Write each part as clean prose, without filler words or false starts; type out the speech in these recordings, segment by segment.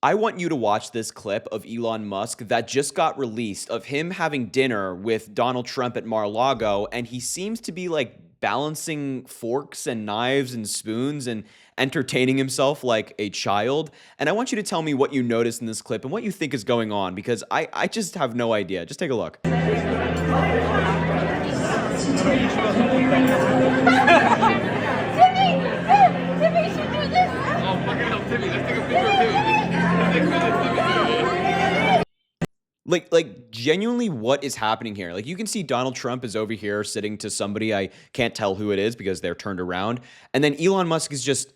I want you to watch this clip of Elon Musk that just got released of him having dinner with Donald Trump at Mar-a-Lago, and he seems to be like balancing forks and knives and spoons and entertaining himself like a child. And I want you to tell me what you noticed in this clip and what you think is going on because I just have no idea. Just take a look. Like genuinely what is happening here? Like you can see Donald Trump is over here sitting to somebody, I can't tell who it is because they're turned around. And then Elon Musk is just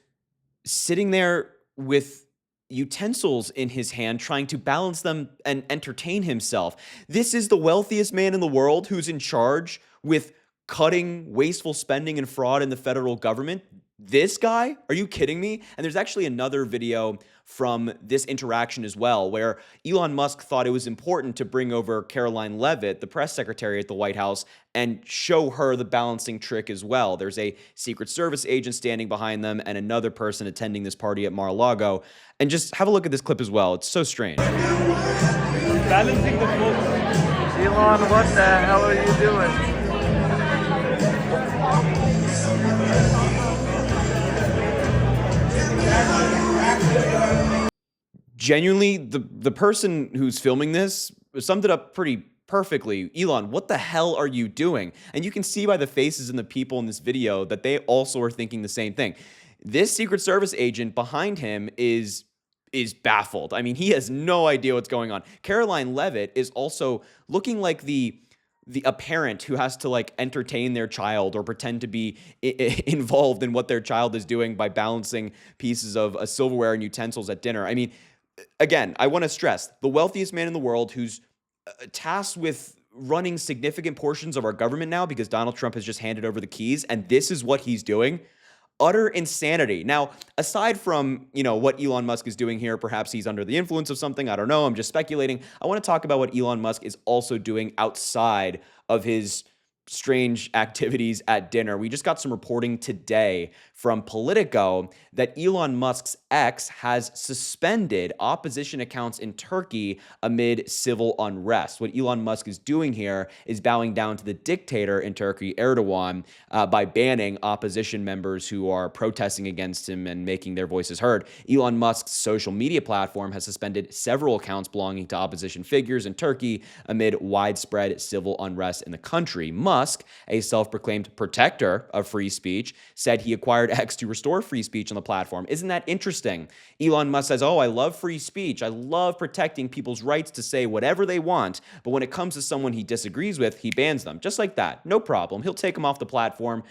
sitting there with utensils in his hand, trying to balance them and entertain himself. This is the wealthiest man in the world who's in charge with cutting wasteful spending and fraud in the federal government. This guy? Are you kidding me? And there's actually another video from this interaction as well, where Elon Musk thought it was important to bring over Caroline Leavitt, the press secretary at the White House, and show her the balancing trick as well. There's a Secret Service agent standing behind them and another person attending this party at Mar-a-Lago. And just have a look at this clip as well. It's so strange. Balancing the books. Elon, what the hell are you doing? Genuinely, the person who's filming this summed it up pretty perfectly. Elon, what the hell are you doing? And you can see by the faces and the people in this video that they also are thinking the same thing. This Secret Service agent behind him is baffled. I mean, he has no idea what's going on. Caroline Leavitt is also looking like a parent who has to like entertain their child or pretend to be involved in what their child is doing by balancing pieces of silverware and utensils at dinner. I mean, again, I want to stress the wealthiest man in the world who's tasked with running significant portions of our government now because Donald Trump has just handed over the keys, and this is what he's doing. Utter insanity. Now, aside from, what Elon Musk is doing here, perhaps he's under the influence of something. I don't know. I'm just speculating. I want to talk about what Elon Musk is also doing outside of his strange activities at dinner. We just got some reporting today from Politico that Elon Musk's ex has suspended opposition accounts in Turkey amid civil unrest. What Elon Musk is doing here is bowing down to the dictator in Turkey, Erdogan, by banning opposition members who are protesting against him and making their voices heard. Elon Musk's social media platform has suspended several accounts belonging to opposition figures in Turkey amid widespread civil unrest in the country. Musk, a self-proclaimed protector of free speech, said he acquired X to restore free speech on the platform. Isn't that interesting? Elon Musk says, I love free speech. I love protecting people's rights to say whatever they want. But when it comes to someone he disagrees with, he bans them. Just like that. No problem. He'll take them off the platform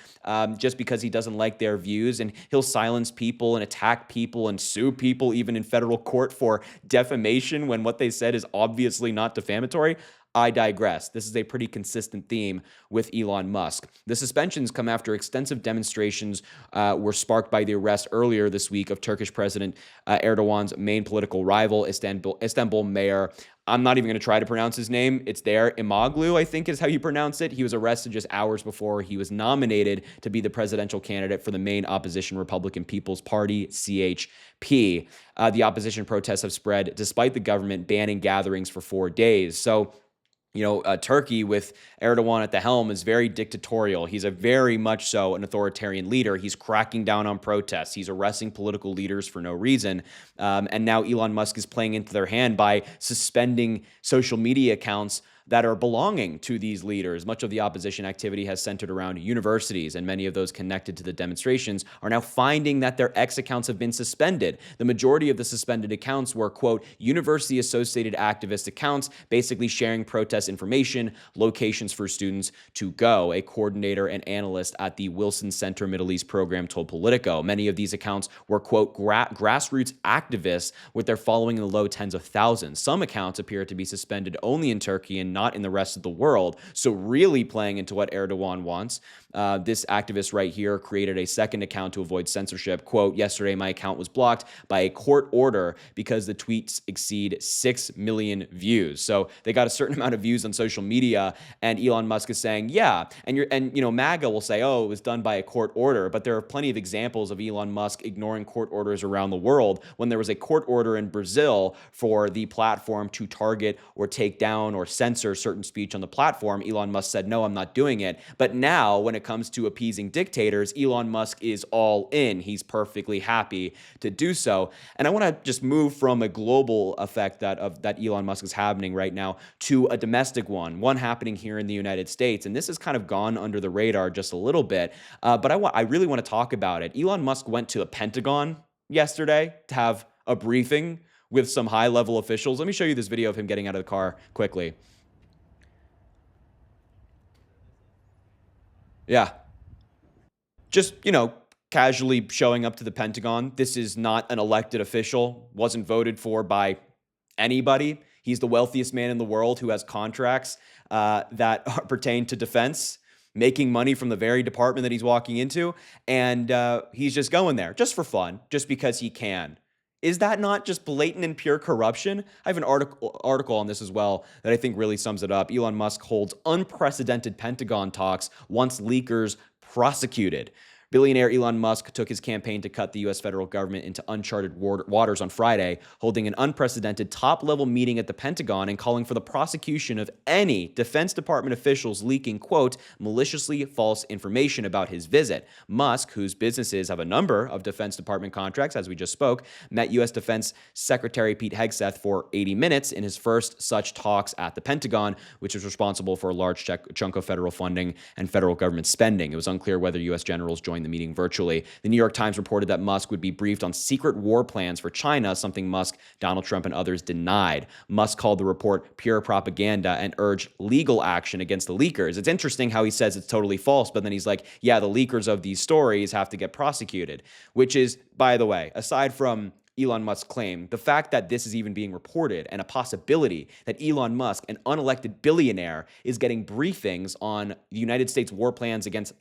just because he doesn't like their views. And he'll silence people and attack people and sue people even in federal court for defamation when what they said is obviously not defamatory. I digress. This is a pretty consistent theme with Elon Musk. The suspensions come after extensive demonstrations were sparked by the arrest earlier this week of Turkish President Erdogan's main political rival, Istanbul Mayor. I'm not even going to try to pronounce his name. It's there. Imamoglu, I think is how you pronounce it. He was arrested just hours before he was nominated to be the presidential candidate for the main opposition Republican People's Party, CHP. The opposition protests have spread despite the government banning gatherings for 4 days. So, Turkey with Erdogan at the helm is very dictatorial. He's a very much so an authoritarian leader. He's cracking down on protests. He's arresting political leaders for no reason. And now Elon Musk is playing into their hand by suspending social media accounts that are belonging to these leaders. Much of the opposition activity has centered around universities, and many of those connected to the demonstrations are now finding that their X accounts have been suspended. The majority of the suspended accounts were, quote, university-associated activist accounts, basically sharing protest information, locations for students to go. A coordinator and analyst at the Wilson Center Middle East program told Politico. Many of these accounts were, quote, grassroots activists with their following in the low tens of thousands. Some accounts appear to be suspended only in Turkey and not in the rest of the world, so really playing into what Erdogan wants. This activist right here created a second account to avoid censorship. Quote, yesterday my account was blocked by a court order because the tweets exceed 6 million views. So they got a certain amount of views on social media, and Elon Musk is saying, yeah, and MAGA will say, oh, it was done by a court order, but there are plenty of examples of Elon Musk ignoring court orders around the world. When there was a court order in Brazil for the platform to target or take down or censor certain speech on the platform, Elon Musk said, no, I'm not doing it. But now when it comes to appeasing dictators, Elon Musk is all in. He's perfectly happy to do so. And I want to just move from a global effect that Elon Musk is happening right now to a domestic one happening here in the United States. And this has kind of gone under the radar just a little bit, but I really want to talk about it. Elon Musk went to the Pentagon yesterday to have a briefing with some high-level officials. Let me show you this video of him getting out of the car quickly. Yeah. Just, casually showing up to the Pentagon. This is not an elected official, wasn't voted for by anybody. He's the wealthiest man in the world who has contracts that pertain to defense, making money from the very department that he's walking into. And he's just going there just for fun, just because he can. Is that not just blatant and pure corruption? I have an article on this as well that I think really sums it up. Elon Musk holds unprecedented Pentagon talks once leakers prosecuted. Billionaire Elon Musk took his campaign to cut the U.S. federal government into uncharted waters on Friday, holding an unprecedented top-level meeting at the Pentagon and calling for the prosecution of any Defense Department officials leaking, quote, maliciously false information about his visit. Musk, whose businesses have a number of Defense Department contracts, as we just spoke, met U.S. Defense Secretary Pete Hegseth for 80 minutes in his first such talks at the Pentagon, which is responsible for a large chunk of federal funding and federal government spending. It was unclear whether U.S. generals joined the meeting virtually. The New York Times reported that Musk would be briefed on secret war plans for China, something Musk, Donald Trump, and others denied. Musk called the report pure propaganda and urged legal action against the leakers. It's interesting how he says it's totally false, but then he's like, yeah, the leakers of these stories have to get prosecuted, which is, by the way, aside from Elon Musk's claim, the fact that this is even being reported and a possibility that Elon Musk, an unelected billionaire, is getting briefings on the United States war plans against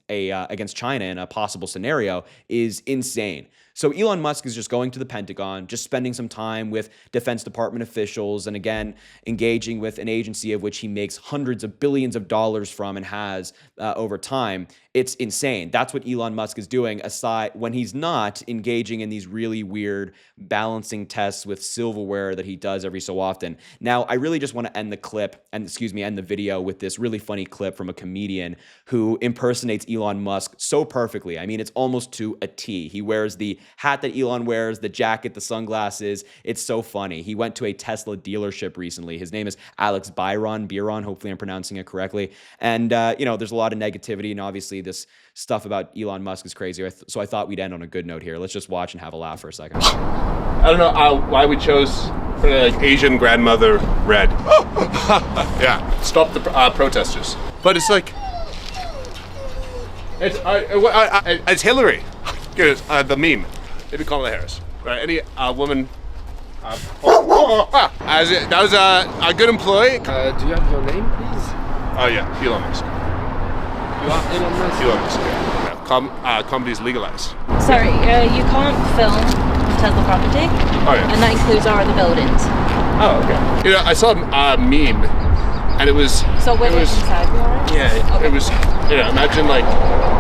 China in a possible scenario is insane. So Elon Musk is just going to the Pentagon, just spending some time with Defense Department officials, and again, engaging with an agency of which he makes hundreds of billions of dollars from and has over time. It's insane. That's what Elon Musk is doing, aside when he's not engaging in these really weird balancing tests with silverware that he does every so often. Now, I really just want to end the video with this really funny clip from a comedian who impersonates Elon Musk so perfectly. I mean, it's almost to a T. He wears the hat that Elon wears, the jacket, the sunglasses. It's so funny. He went to a Tesla dealership recently. His name is Alex Byron, hopefully I'm pronouncing it correctly. And, there's a lot of negativity, and obviously this stuff about Elon Musk is crazy. So I thought we'd end on a good note here. Let's just watch and have a laugh for a second. I don't know why we chose for Asian grandmother red. Yeah, stop the protesters. But it's like, it's Hillary. The meme. Maybe Kamala Harris. Right? Any woman. That was a good employee. Do you have your name, please? Oh yeah, Elon Musk. You are Elon Musk? Elon Musk, yeah. Comedy's legalized. Sorry, you can't film on Tesla property. Oh yeah. And that includes our other buildings. Oh, okay. I saw a meme, and it was... So we're inside the RS? Yeah, okay. It was... imagine like...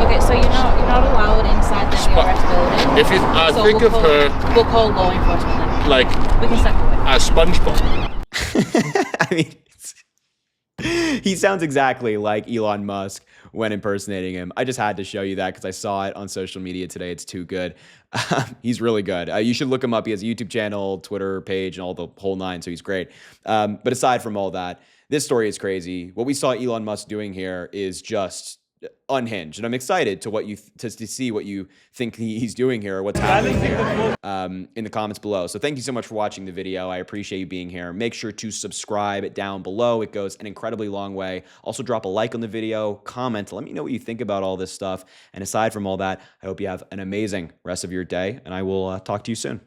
Okay, so you're not allowed inside the RS building. If you think of her... We'll call law enforcement then. Like... We can step away. SpongeBob. I mean, he sounds exactly like Elon Musk when impersonating him. I just had to show you that because I saw it on social media today. It's too good. He's really good. You should look him up. He has a YouTube channel, Twitter page, and all the whole nine, so he's great. But aside from all that, this story is crazy. What we saw Elon Musk doing here is just unhinged, and I'm excited to see what you think he's doing here, or what's happening here, in the comments below. So thank you so much for watching the video. I appreciate you being here. Make sure to subscribe down below. It goes an incredibly long way. Also drop a like on the video, comment, let me know what you think about all this stuff. And aside from all that, I hope you have an amazing rest of your day, and I will talk to you soon.